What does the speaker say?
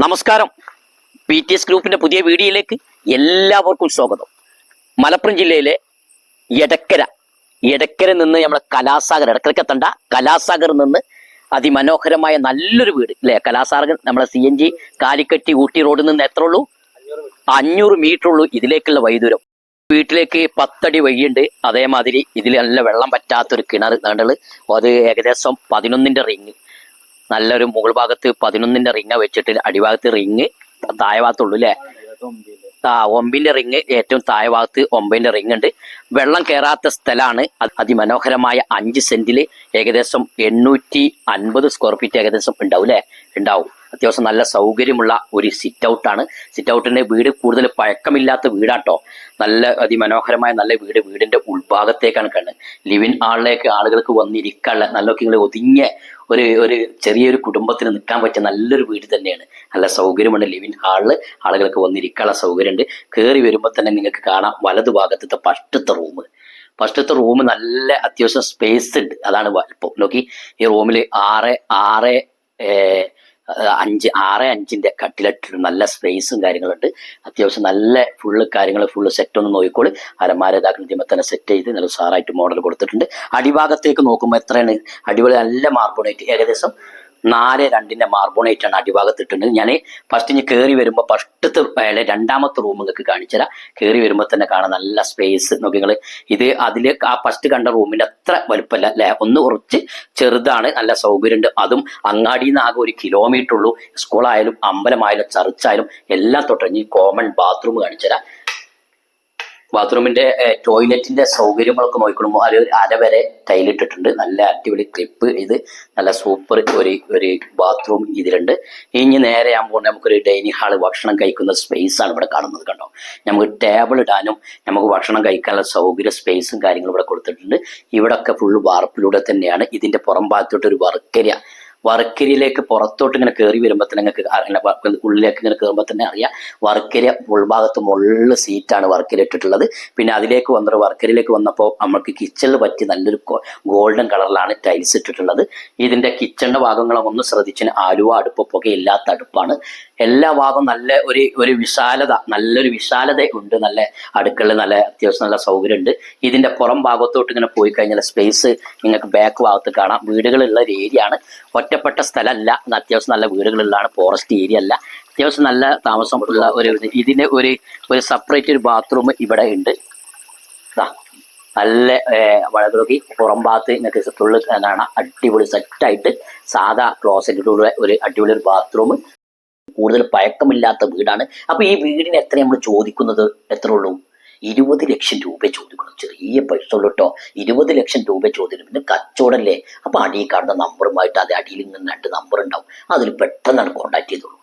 നമസ്കാരം. PTS ഗ്രൂപ്പിന്റെ പുതിയ വീഡിയോയിലേക്ക് എല്ലാവർക്കും സ്വാഗതം. മലപ്പുറം ജില്ലയിലെ എടക്കര നിന്ന് നമ്മളെ കലാസാഗർ, എടക്കരക്കെത്തണ്ട കലാസാഗർ നിന്ന് അതിമനോഹരമായ നല്ലൊരു വീട് അല്ലെ. കലാസാഗർ നമ്മളെ CNG കാലിക്കട്ടി ഊട്ടി റോഡിൽ നിന്ന് എത്ര ഉള്ളൂ? 500 മീറ്റർ ഉള്ളൂ ഇതിലേക്കുള്ള വൈദൂരം. വീട്ടിലേക്ക് 10 അടി വഴിയുണ്ട്. അതേമാതിരി ഇതിൽ നല്ല വെള്ളം പറ്റാത്തൊരു കിണർ കണ്ടത്. അത് ഏകദേശം 11ന്റെ റിങ്, നല്ലൊരു മുകൾ ഭാഗത്ത് 11ന്റെ റിങ് വെച്ചിട്ട് അടിഭാഗത്ത് റിങ് താഴെ ഭാഗത്തുള്ളൂ അല്ലെ. ഒമ്പിന്റെ റിങ് ഏറ്റവും താഴെ ഭാഗത്ത് 9ന്റെ റിങ് ഉണ്ട്. വെള്ളം കയറാത്ത സ്ഥലമാണ്. അതിമനോഹരമായ 5 സെന്റില് ഏകദേശം 850 സ്ക്വയർ ഫീറ്റ് ഏകദേശം ഉണ്ടാവും അല്ലെ. ഉണ്ടാവും. അത്യാവശ്യം നല്ല സൗകര്യമുള്ള ഒരു സിറ്റ് ഔട്ടാണ്. സിറ്റ് ഔട്ടിന്റെ വീട് കൂടുതൽ പഴക്കമില്ലാത്ത വീടാട്ടോ. നല്ല അതിമനോഹരമായ നല്ല വീട്. വീടിന്റെ ഉൾഭാഗത്തേക്കാണ് കണ്ണ്. ലിവിൻ ഹാളിലേക്ക് ആളുകൾക്ക് വന്നിരിക്കാനുള്ള നല്ല ഒതുങ്ങിയ ഒരു ചെറിയൊരു കുടുംബത്തിന് നിൽക്കാൻ പറ്റിയ നല്ലൊരു വീട് തന്നെയാണ്. നല്ല സൗകര്യമുണ്ട്. ലിവിൻ ഹാളിൽ ആളുകൾക്ക് വന്നിരിക്കാനുള്ള സൗകര്യമുണ്ട്. കയറി വരുമ്പോൾ തന്നെ നിങ്ങൾക്ക് കാണാം വലതു ഭാഗത്തെ ഫസ്റ്റത്തെ റൂം നല്ല അത്യാവശ്യം സ്പേസ് ഉണ്ട്. അതാണ് വലിപ്പം. നോക്കി, ഈ റൂമിൽ 6'5" കട്ടിലിട്ട് നല്ല സ്പേസും കാര്യങ്ങളുണ്ട്. അത്യാവശ്യം നല്ല ഫുള്ള് സെറ്റ് ഒന്ന് നോക്കിക്കോളി. അലമാര ഇതാക്കുന്ന തന്നെ സെറ്റ് ചെയ്ത് നല്ല സാറായിട്ട് മോഡൽ കൊടുത്തിട്ടുണ്ട്. അടിഭാഗത്തേക്ക് നോക്കുമ്പോൾ എത്രയാണ്? അടിപൊളി നല്ല മാർബോണേറ്റ്, ഏകദേശം 4'2" മാർബോണേറ്റ് ആണ് അടിഭാഗത്ത് ഇട്ടിട്ടുണ്ട്. ഞാൻ ഫസ്റ്റ് കയറി വരുമ്പോൾ രണ്ടാമത്തെ റൂം നിങ്ങൾക്ക് കാണിച്ചുതരാം. കയറി വരുമ്പോൾ തന്നെ കാണാൻ നല്ല സ്പേസ് നോക്കി നിങ്ങൾ. ഇത് അതില് ആ ഫസ്റ്റ് കണ്ട റൂമിന്റെ അത്ര വലുപ്പമല്ല അല്ലെ, ഒന്ന് കുറച്ച് ചെറുതാണ്. നല്ല സൗകര്യമുണ്ട്. അതും അങ്ങാടിയിൽ നിന്ന് ആകെ 1 കിലോമീറ്റർ ഉള്ളൂ. സ്കൂളായാലും അമ്പലമായാലും ചർച്ചായാലും എല്ലാം തൊട്ടഞ്ഞ് കോമൺ ബാത്റൂം കാണിച്ചുതരാം. ബാത്റൂമിന്റെ ടോയ്ലറ്റിന്റെ സൗകര്യങ്ങളൊക്കെ നോക്കിക്കൊള്ളുമ്പോൾ അത് അരവരെ ടൈലിട്ടിട്ടുണ്ട്. നല്ല അടിപൊളി ക്ലിപ്പ്. ഇത് നല്ല സൂപ്പർ ഒരു ബാത്റൂം ഇതിലുണ്ട്. ഇനി നേരെ ആകുമ്പോൾ നമുക്കൊരു ഡൈനിങ് ഹാള്, ഭക്ഷണം കഴിക്കുന്ന സ്പേസ് ആണ് ഇവിടെ കാണുന്നത്. കണ്ടോ, നമുക്ക് ടേബിൾ ഇടാനും നമുക്ക് ഭക്ഷണം കഴിക്കാനുള്ള സൗകര്യ സ്പേസും കാര്യങ്ങളും ഇവിടെ കൊടുത്തിട്ടുണ്ട്. ഇവിടെ ഒക്കെ ഫുള്ള് വാർപ്പിലൂടെ തന്നെയാണ്. ഇതിന്റെ പുറം ഭാഗത്തോട്ട് ഒരു വർക്കരിയിലേക്ക് പുറത്തോട്ട് ഇങ്ങനെ കയറി വരുമ്പോൾ തന്നെ നിങ്ങൾക്ക് ഉള്ളിലേക്ക് ഇങ്ങനെ കയറുമ്പോൾ തന്നെ അറിയാം. വർക്കര ഉൾഭാഗത്ത് മുകളിൽ സീറ്റാണ് വർക്കര ഇട്ടിട്ടുള്ളത്. പിന്നെ അതിലേക്ക് വർക്കരയിലേക്ക് വന്നപ്പോൾ നമുക്ക് കിച്ചണിൽ പറ്റി നല്ലൊരു ഗോൾഡൻ കളറിലാണ് ടൈൽസ് ഇട്ടിട്ടുള്ളത്. ഇതിന്റെ കിച്ചണിന്റെ ഭാഗങ്ങളും ഒന്ന് ശ്രദ്ധിച്ചിന് ആലുവ അടുപ്പ്, പുകയില്ലാത്ത അടുപ്പാണ്. എല്ലാ ഭാഗവും നല്ല ഒരു നല്ലൊരു വിശാലത ഉണ്ട്. നല്ല അടുക്കള നല്ല അത്യാവശ്യം നല്ല സൗകര്യമുണ്ട്. ഇതിന്റെ പുറം ഭാഗത്തോട്ട് ഇങ്ങനെ പോയി കഴിഞ്ഞാൽ സ്പേസ് നിങ്ങൾക്ക് ബാക്ക് ഭാഗത്ത് കാണാം. വീടുകളുള്ള ഒരു ഏരിയ ആണ്. ഒറ്റപ്പെട്ട സ്ഥലമല്ല. അത്യാവശ്യം നല്ല വീടുകളുള്ളതാണ്. ഫോറസ്റ്റ് ഏരിയ അല്ല. അത്യാവശ്യം നല്ല താമസം ഉള്ള ഇതിന് ഒരു സെപ്പറേറ്റ് ഒരു ബാത്റൂം ഇവിടെ ഉണ്ട്. നല്ല വളരെ പുറം ഭാഗത്ത് നിങ്ങൾക്ക് ഫുള്ള് കാണാം. അടിപൊളി സെറ്റായിട്ട് സാധാ ക്ലോസറ്റിലൂടെ ഒരു അടിപൊളി ഒരു ബാത്റൂം. കൂടുതൽ പഴക്കമില്ലാത്ത വീടാണ്. അപ്പൊ ഈ വീടിന് എത്ര നമ്മൾ ചോദിക്കുന്നത്? എത്ര ഉള്ളൂ? 20 ലക്ഷം രൂപ ചോദിക്കണം. ചെറിയ പൈസ ഉള്ളൂ കേട്ടോ. 20 ലക്ഷം രൂപ ചോദിക്കണം. പിന്നെ കച്ചവടല്ലേ. അപ്പൊ അടിയിൽ കാണുന്ന നമ്പറുമായിട്ട് അത് അടിയിൽ നിന്ന് 2 നമ്പർ ഉണ്ടാവും. അതിൽ പെട്ടെന്നാണ് കോൺടാക്ട് ചെയ്തോളൂ.